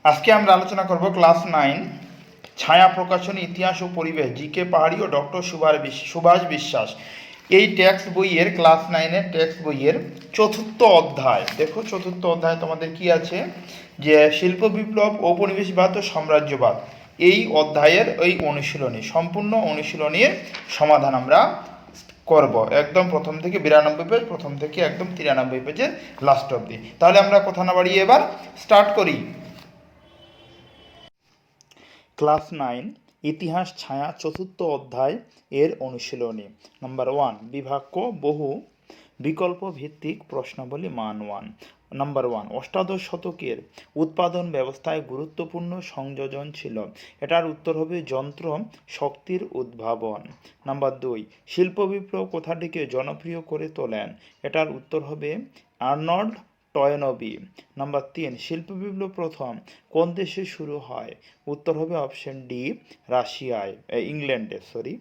আজকে আমরা আলোচনা করব ক্লাস 9 ছায়া প্রকাশনী ইতিহাস ও পরিবেশ জিকে পাহাড়ি ও ডক্টর সুভাষ বিশ্বাস এই টেক্সট বইয়ের ক্লাস 9-এর টেক্সট বইয়ের চতুর্থ অধ্যায়। দেখো চতুর্থ অধ্যায় তোমাদের কি আছে, যে শিল্প বিপ্লব, ঔপনিবেশবাদ ও সাম্রাজ্যবাদ। এই অধ্যায়ের এই অনুশীলনী, সম্পূর্ণ অনুশীলনীর সমাধান আমরা করব একদম প্রথম থেকে 92 পেজ, প্রথম থেকে একদম 93 পেজের লাস্ট অবধি। তাহলে আমরা কথা না বাড়িয়ে এবার স্টার্ট করি। ক্লাস 9 ইতিহাস ছায়া চতুর্থ অধ্যায় এর অনুশীলনী। নাম্বার 1 বিভাজ্য বহু বিকল্প ভিত্তিক প্রশ্নাবলী মান 1। নাম্বার 1 অষ্টাদশ শতকের উৎপাদন ব্যবস্থায় গুরুত্বপূর্ণ সংযোজন ছিল। এটার উত্তর হবে যন্ত্র শক্তির উদ্ভাবন। নাম্বার 2 শিল্প বিপ্লব কথাটিকে জনপ্রিয় করে তোলেন। এটার উত্তর হবে আর্নল্ড টয়েনবি। নাম্বার 3 শিল্প বিপ্লব প্রথম কোন দেশে শুরু হয়? উত্তর হবে অপশন ডি রাশিয়ায়, ইংল্যান্ডে সরি।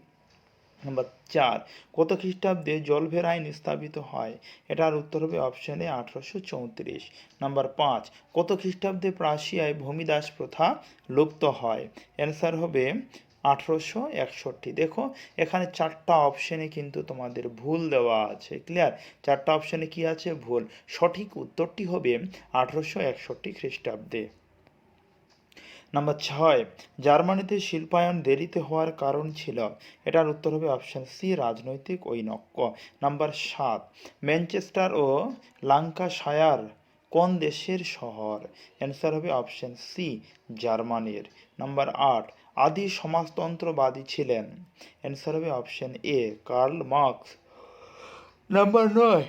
নাম্বার 4 কত খ্রিস্টাব্দে জলভের আইন স্থাপিত হয়? এটার উত্তর হবে অপশন এ 1834। নাম্বার 5 কত খ্রিস্টাব্দে প্রাশিয়ায় ভূমিদাস প্রথা লুপ্ত হয়? অ্যান্সার হবে 1861। দেখো এখানে 4টা অপশনে কিন্তু তোমাদের ভুল দেওয়া আছে, ক্লিয়ার? 4টা অপশনে কি আছে? ভুল। সঠিক উত্তরটি হবে 1861 খ্রিস্টাব্দে। নাম্বার 6 জার্মানিতে শিল্পায়ন দেরিতে হওয়ার কারণ ছিল। এটার উত্তর হবে অপশন সি রাজনৈতিক ঐক্য। নাম্বার 7 ম্যানচেস্টার ও ল্যাঙ্কাশায়ার কোন দেশের শহর? অ্যান্সার হবে অপশন সি জার্মানির। নাম্বার 8 আদি সমাজতন্ত্রবাদী ছিলেন। অ্যান্সার হবে অপশন এ কার্ল মার্কস। নাম্বার 9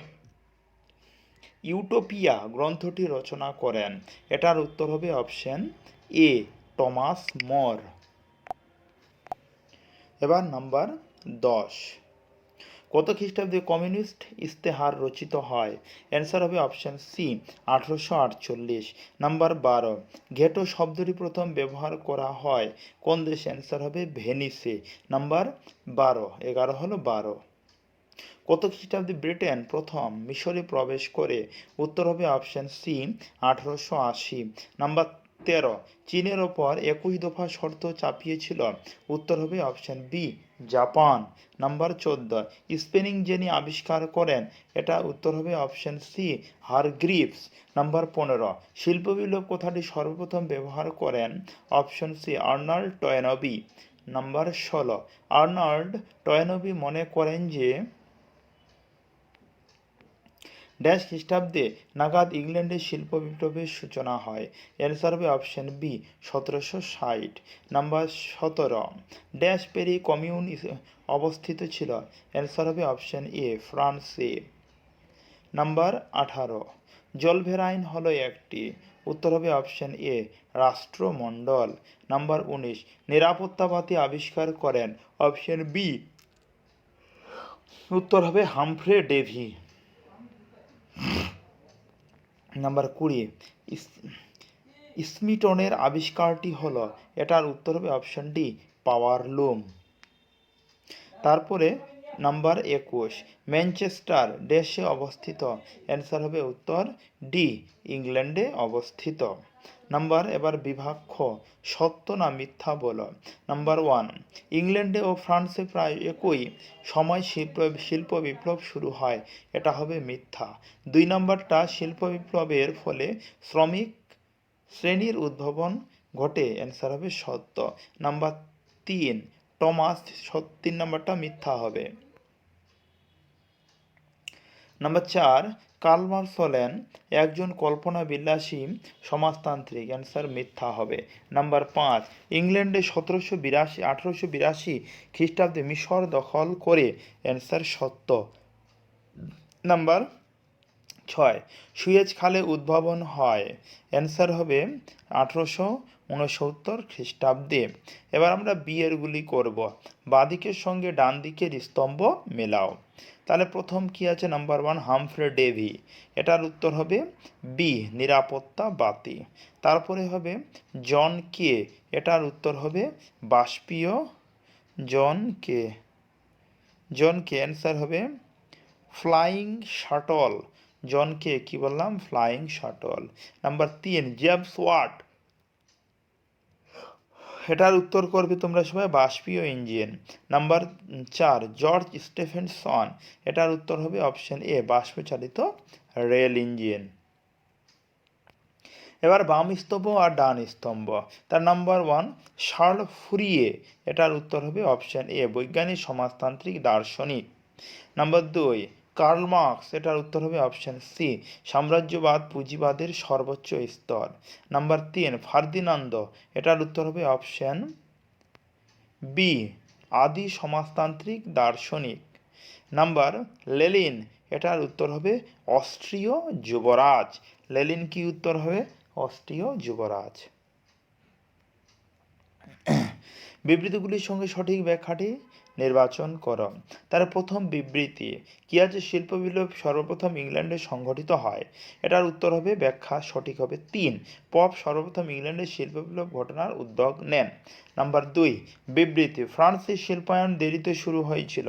ইউটোপিয়া গ্রন্থটি রচনা করেন। এটার উত্তর হবে অপশন এ টমাস মর। এবার নাম্বার 10 কত খ্রিস্টাব্দে কমিউনিস্ট ইস্তেহার রচিত হয়? অ্যান্সার হবে অপশন সি 1848। নাম্বার 12 ঘেটো শব্দটি প্রথম ব্যবহার করা হয় কোন দেশে? অ্যান্সার হবে ভেনিসে। নাম্বার 11 হলো 12 কত খ্রিস্টাব্দে ব্রিটেন প্রথম মিশরে প্রবেশ করে? উত্তর হবে অপশন সি 1880। নাম্বার 13 চীনের ওপর 21 দফা শর্ত চাপিয়েছিল। উত্তর হবে option B Japan. Number 14 spinning jenny আবিষ্কার করেন। এটা উত্তর হবে অপশন সি হারগ্রিভস। নাম্বার 15 শিল্প বিপ্লব কথাটি সর্বপ্রথম ব্যবহার করেন। Option C Arnold Toynbee. Number 16 Arnold Toynbee মনে করেন যে ড্যাশ খ্রিস্টাব্দে নাগাদ ইংল্যান্ডে শিল্প বিপ্লবের সূচনা হয়। অ্যান্সার হবে option B 1760। Number 17 dash Paris commune অবস্থিত ছিল। অ্যান্সার হবে অপশন এ ফ্রান্সে। নাম্বার 18 জলভের আইন হলো একটি। উত্তর হবে অপশন এ রাষ্ট্রমণ্ডল। নাম্বার 19 নিরাপত্তাবাতি আবিষ্কার করেন। অপশন বি উত্তর হবে হামফ্রে ডেভি। নাম্বার 20 স্মিটনের আবিষ্কারটি হলো। এটার উত্তর হবে অপশন ডি পাওয়ার লুম। তারপরে নাম্বার 21 ম্যানচেস্টার দেশে অবস্থিত। অ্যান্সার হবে উত্তর ডি ইংল্যান্ডে অবস্থিত। নাম্বার এবার বিভাজ্য সত্য না মিথ্যা বলো। নাম্বার 1 ইংল্যান্ডে ও ফ্রান্সে প্রায় একই সময় শিল্প বিপ্লব শুরু হয়। এটা হবে মিথ্যা। 2 নম্বরটা শিল্প বিপ্লবের ফলে শ্রমিক শ্রেণীর উদ্ভাবন ঘটে। অ্যান্সার হবে সত্য। নাম্বার 3 টমাস 3 নম্বরটা মিথ্যা হবে। নাম্বার 4 কার্ল মার্কস হলেন একজন কল্পনা বিলাসী সমাজতান্ত্রিক। অ্যান্সার মিথ্যা হবে। নাম্বার 5 ইংল্যান্ডে 1882 খ্রিস্টাব্দে মিশর দখল করে। অ্যান্সার সত্য। নাম্বার 6 সুয়েজ খালে উদ্ভাবন হয়। অ্যান্সার হবে 1869 খ্রিস্টাব্দে। এবার আমরা বিয়েরগুলি করব। বাঁদিকের সঙ্গে ডান দিকের স্তম্ভ মেলাও। তাহলে প্রথম কি আছে? Number 1 Humphry Davy. এটার উত্তর হবে বি নিরাপত্তা বাতি। তারপরে হবে জন কে। এটার উত্তর হবে বাষ্পীয় জন কে। অ্যান্সার হবে ফ্লাইং শাটল। জনকে কি বললাম? Flying shuttle. Number 3 James Watt. এটার উত্তর করবে তোমরা সবাই বাষ্পীয় ইঞ্জিন। নাম্বার 4 জর্জ স্টেফেনসন, এটার উত্তর হবে অপশন এ বাষ্পচালিত রেল ইঞ্জিন। এবার বাম স্তম্ভ আর ডান স্তম্ভ। তার নাম্বার 1 শার্ল ফুরিয়ে, এটার উত্তর হবে অপশন এ বৈজ্ঞানিক সমাজতান্ত্রিক দার্শনিক। নাম্বার 2 কার্ল মার্কস, এটার উত্তর হবে অপশন সি সাম্রাজ্যবাদ পুঁজিবাদের সর্বোচ্চ স্তর। নাম্বার 3 ফার্দিনান্দ, এটার উত্তর হবে অপশন বি আদি সমাজতান্ত্রিক দার্শনিক। নাম্বার লেনিন, এটার উত্তর হবে অস্ট্রীয় যুবরাজ। লেনিন কি উত্তর হবে অস্ট্রীয় যুবরাজ। বিবৃতিগুলির সঙ্গে সঠিক ব্যাখ্যাটি নির্বাচন করো। তার প্রথম বিবৃতি কি আছে, শিল্প বিপ্লব সর্বপ্রথম ইংল্যান্ডে সংঘটিত হয়, এটার উত্তর হবে ব্যাখ্যা সঠিক হবে 3 পপ সর্বপ্রথম ইংল্যান্ডে শিল্প বিপ্লব ঘটনার উদ্যোগ নেন। নাম্বার 2 বিবৃতি ফ্রান্সের শিল্পায়ন দেরিতে শুরু হয়েছিল,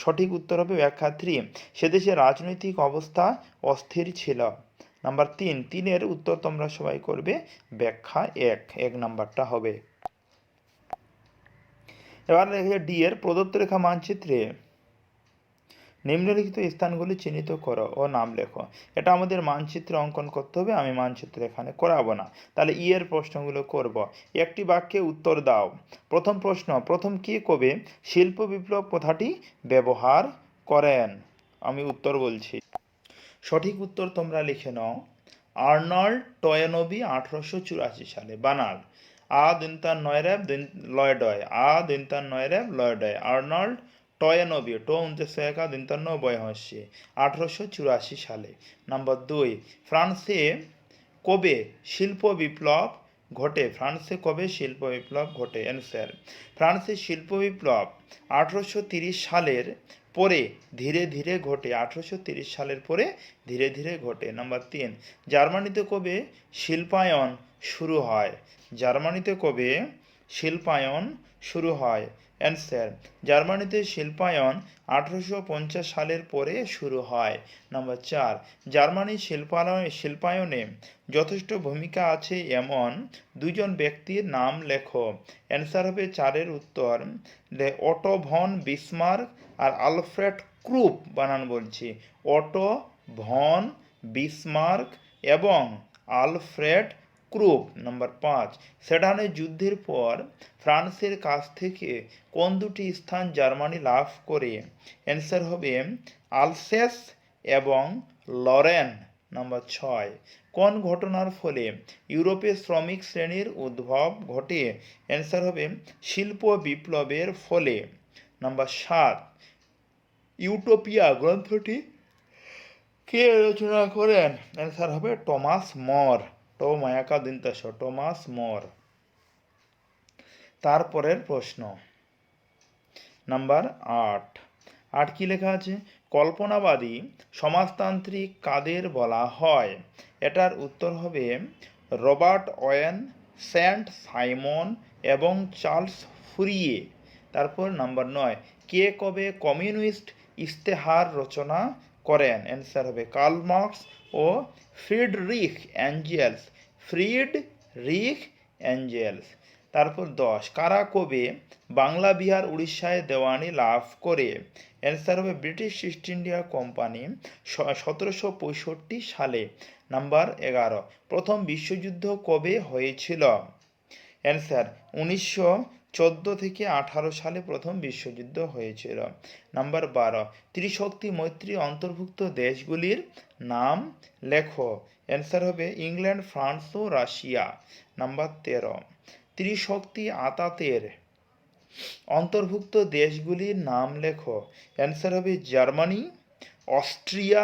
সঠিক উত্তর হবে ব্যাখ্যা 3 সেদেশে রাজনৈতিক অবস্থা অস্থির ছিল। নাম্বার 3 উত্তর তোমরা সবাই করবে ব্যাখ্যা 1 নাম্বারটা হবে। এবার দেখে ডি এর প্রদত্ত রেখা মানচিত্রে নিম্নলিখিত স্থানগুলি চিহ্নিত করো ও নাম লেখো। এটা আমাদের মানচিত্রে অঙ্কন করতে হবে, আমি মানচিত্র এখানে করাবো না। তাহলে ই এর প্রশ্নগুলো করব। একটি বাক্যে উত্তর দাও। প্রথম প্রশ্ন, প্রথম কে কবে শিল্প বিপ্লব কথাটি ব্যবহার করেন? আমি উত্তর বলছি, সঠিক উত্তর তোমরা লিখে নাও আর্নল্ড টয়েনবি 1884 সালে। বানান আ দিনতার নয়রেব দিন লয়ডয় আ দিনতার নয়রেব লয়ডয় আর্নল্ড টয়েনবি টো 1951 দিনতার 92 1884 সালে। নাম্বার 2 ফ্রান্সে কবে শিল্প বিপ্লব ঘটে? ফ্রান্সে কবে শিল্প বিপ্লব ঘটে? অ্যান্সার ফ্রান্সে শিল্প বিপ্লব 1830 সালের পরে ধীরে ধীরে ঘটে। 1830 সালের পরে ধীরে ধীরে ঘটে। নাম্বার 3 জার্মানিতে কবে শিল্পায়ন শুরু হয়? জার্মানিতে কবে শিল্পায়ন শুরু হয়? অ্যান্সার জার্মানিতে শিল্পায়ন 1850 সালের পরে শুরু হয়। নাম্বার 4 জার্মানির শিল্পায়নে যথেষ্ট ভূমিকা আছে এমন দুজন ব্যক্তির নাম লেখো। অ্যান্সার হবে 4 উত্তর অটো ভন বিসমার্ক আর আলফ্রেড ক্রুপ। বানান বলছি অটো ভন বিসমার্ক এবং আলফ্রেড ক্রুপ। নাম্বার 5 সেডানের যুদ্ধের পর ফ্রান্সের কাছ থেকে কোন দুটি স্থান জার্মানি লাভ করে? অ্যান্সার হবে আলসেস এবং লরেন। নাম্বার 6 কোন ঘটনার ফলে ইউরোপে শ্রমিক শ্রেণীর উদ্ভব ঘটে? অ্যান্সার হবে শিল্প বিপ্লবের ফলে। নাম্বার 7 ইউটোপিয়া গ্রন্থটি কে রচনা করেন? অ্যান্সার হবে টমাস মর। টমাস মর। তারপরের প্রশ্ন নাম্বার 8 কি লেখা আছে, কল্পনাবাদী সমাজতান্ত্রিক কাদের বলা হয়? এটার উত্তর হবে রবার্ট ওয়েন, সেন্ট সাইমন এবং চার্লস ফুরিয়ে। তারপর নাম্বার 9 কে কবে কমিউনিস্ট ইস্তেহার রচনা করেন? অ্যান্সার হবে কার্ল মার্কস ও ফ্রিডরিখ এঞ্জেলস। তারপর 10 কারা কবে বাংলা বিহার উড়িষ্যায় দেওয়ানি লাভ করে? অ্যান্সার হবে ব্রিটিশ ইস্ট ইন্ডিয়া কোম্পানি 1765 সালে। নাম্বার 11 প্রথম বিশ্বযুদ্ধ কবে হয়েছিল? অ্যান্সার 1914 থেকে 18 সালে প্রথম বিশ্বযুদ্ধ হয়েছিল। নাম্বার 12 ত্রিশক্তি মৈত্রী অন্তর্ভুক্ত দেশগুলির নাম লেখো। অ্যান্সার হবে ইংল্যান্ড, ফ্রান্স ও রাশিয়া। নাম্বার 13 ত্রিশক্তি আতাতের অন্তর্ভুক্ত দেশগুলির নাম লেখো। অ্যান্সার হবে জার্মানি, অস্ট্রিয়া,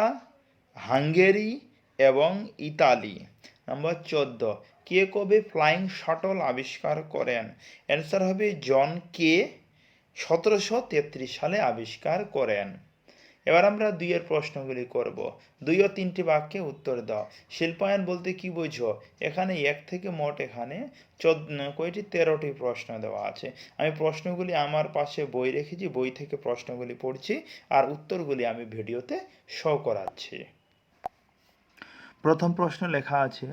হাঙ্গেরি এবং ইতালি। নাম্বার 14 কে কবে ফ্লাইং শাটল আবিষ্কার করেন? অ্যান্সার হবে জন কে 1733 সালে আবিষ্কার করেন। এবার আমরা 2 এর প্রশ্নগুলি করব। 2 ও 3টি বাক্যে উত্তর দাও। শিল্পায়ন বলতে কি বোঝো? এখানে 1 থেকে মোট এখানে 13টি প্রশ্ন দেওয়া আছে। আমি প্রশ্নগুলি আমার পাশে বই রেখেছি, বই থেকে প্রশ্নগুলি পড়ছি আর উত্তরগুলি আমি ভিডিওতে শো করাচ্ছি। প্রথম প্রশ্ন লেখা আছে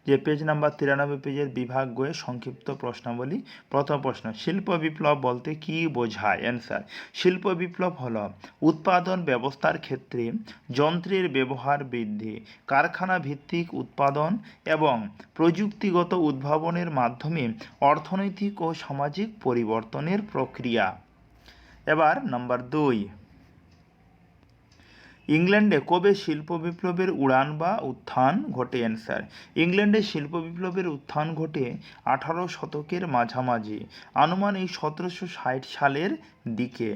যে পেজ নাম্বার 93 পেজের বিভাগ গয়ে সংক্ষিপ্ত প্রশ্নাবলী। প্রথম প্রশ্ন, শিল্প বিপ্লব বলতে কি বোঝায়? অ্যান্সার, শিল্প বিপ্লব হল উৎপাদন ব্যবস্থার ক্ষেত্রে যন্ত্রের ব্যবহার বৃদ্ধি, কারখানা ভিত্তিক উৎপাদন এবং প্রযুক্তিগত উদ্ভাবনের মাধ্যমে অর্থনৈতিক ও সামাজিক পরিবর্তনের প্রক্রিয়া। এবার নাম্বার 2, ইংল্যান্ডে কবে শিল্প বিপ্লবের উড়ান বা উত্থান ঘটে? অ্যান্সার, ইংল্যান্ডে শিল্প বিপ্লবের উত্থান ঘটে 18 শতকের মাঝামাঝি, আনুমান এই 1760 সালের দিকে।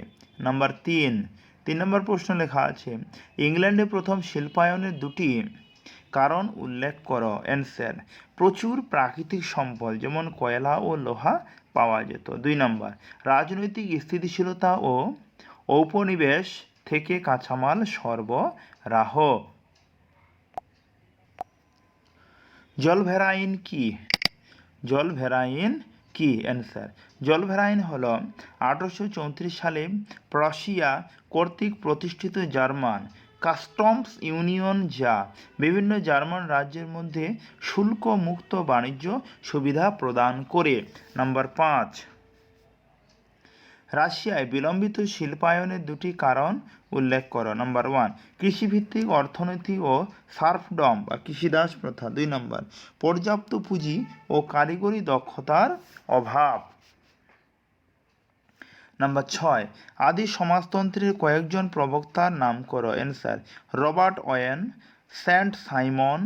নাম্বার 3 নম্বর প্রশ্ন লেখা আছে, ইংল্যান্ডে প্রথম শিল্পায়নের দুটি কারণ উল্লেখ করো। অ্যান্সার, প্রচুর প্রাকৃতিক সম্পদ যেমন কয়লা ও লোহা পাওয়া যেত। 2 নম্বর, রাজনৈতিক স্থিতিশীলতা ও ঔপনিবেশ থেকে কাঁচামাল সরবরাহ। জলভেরাইন কি? জলভেরাইন কি? অ্যান্সার, জলভেরাইন হল 1834 সালে প্রুশিয়া কর্তৃক প্রতিষ্ঠিত জার্মান কাস্টমস ইউনিয়ন, যা বিভিন্ন জার্মান রাজ্যের মধ্যে শুল্ক মুক্ত বাণিজ্য সুবিধা প্রদান করে। নাম্বার 5, রাশিয়ায় বিলম্বিত শিল্পায়নের দুটি কারণ উল্লেখ করো। নাম্বার 1, কৃষিভিত্তিক অর্থনীতি ও সার্ফডম বা কৃষিদাস প্রথা। 2 নম্বর, পর্যাপ্ত পুঁজি ও কারিগরি দক্ষতার অভাব। নাম্বার 6, আদি সমাজতন্ত্রের কয়েকজন প্রবক্তার নাম করো। Answer, Robert Owen, Saint Simon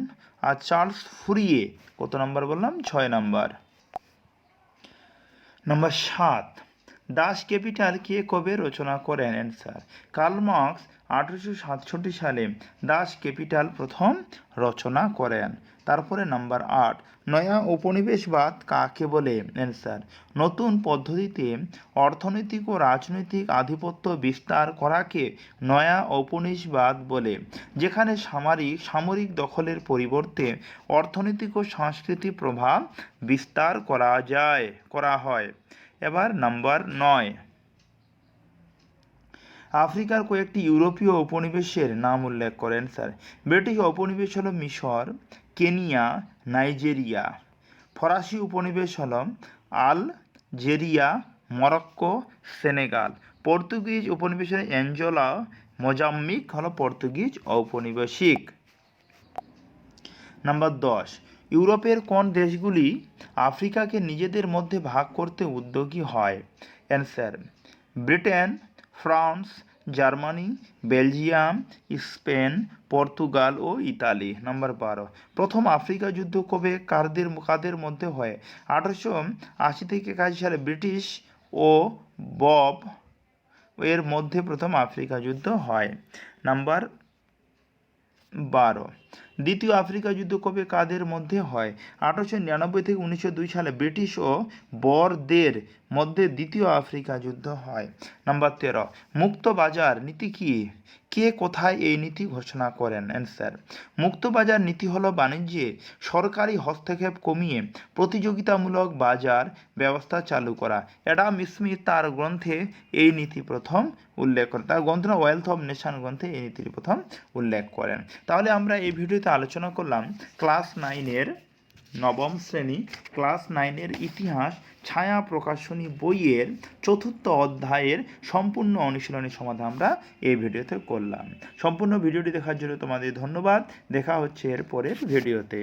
আর চার্লস ফুরিয়ে। কত নম্বর বললাম? 6 নম্বর। নাম্বার 7, দাস ক্যাপিটাল কে কবে রচনা করেন? অ্যান্সার, কার্ল মার্কস 1867 সালে দাস ক্যাপিটাল প্রথম রচনা করেন। তারপরে নাম্বার 8, নয়া উপনিবেশবাদ কাকে বলে? অ্যান্সার, নতুন পদ্ধতিতে অর্থনৈতিক ও রাজনৈতিক আধিপত্য বিস্তার করাকে নয়া উপনিবেশবাদ বলে, যেখানে সামরিক দখলের পরিবর্তে অর্থনৈতিক ও সাংস্কৃতিক প্রভাব বিস্তার করা হয়। এবার নাম্বার 9, আফ্রিকার কয়েকটি ইউরোপীয় উপনিবেশের নাম উল্লেখ করেন। স্যার, ব্রিটিশ উপনিবেশ হল মিশর, কেনিয়া, নাইজেরিয়া। ফরাসি উপনিবেশ হল আলজেরিয়া, মরক্কো, সেনেগাল। পর্তুগিজ উপনিবেশ হল অ্যাঞ্জোলা, মোজাম্বিক হল পর্তুগিজ ঔপনিবেশিক। নাম্বার 10, ইউরোপের কোন দেশগুলি আফ্রিকাকে নিজেদের মধ্যে ভাগ করতে উদ্যোগী হয়? Answer, Britain, France, Germany, Belgium, Spain, Portugal ও ইতালি। নাম্বার 12, প্রথম আফ্রিকা যুদ্ধ কবে কাদের মধ্যে হয়? 1880 থেকে 81 সালে ব্রিটিশ ও বব এর মধ্যে প্রথম আফ্রিকা যুদ্ধ হয়। নাম্বার 12, দ্বিতীয় আফ্রিকা যুদ্ধ কবে কাদের মধ্যে হয়? 1899 থেকে 1902 সালে ব্রিটিশ ও বরদের মধ্যে দ্বিতীয় আফ্রিকা যুদ্ধ হয়। নাম্বার 13, মুক্ত বাজার নীতি কি? কে কোথায় এই নীতি ঘোষণা করেন? অ্যান্সার, মুক্ত বাজার নীতি হলো বাণিজ্যে সরকারি হস্তক্ষেপ কমিয়ে প্রতিযোগিতামূলক বাজার ব্যবস্থা চালু করা। অ্যাডাম স্মিথ তার গ্রন্থে এই নীতি প্রথম উল্লেখ করেন। তার গ্রন্থ ওয়েলথ অফ নেশন গ্রন্থে এই নীতিটি প্রথম উল্লেখ করেন। তাহলে আমরা এই ভিডিওতে আলোচনা করলাম ক্লাস 9-এর নবম শ্রেণী ক্লাস 9-এর ইতিহাস ছায়া প্রকাশনী বইয়ের 4th অধ্যায়ের সম্পূর্ণ অনুশীলনী সমাধান আমরা এই ভিডিওতে করলাম। সম্পূর্ণ ভিডিওটি দেখার জন্য তোমাদের ধন্যবাদ। দেখা হচ্ছে এর পরের ভিডিওতে।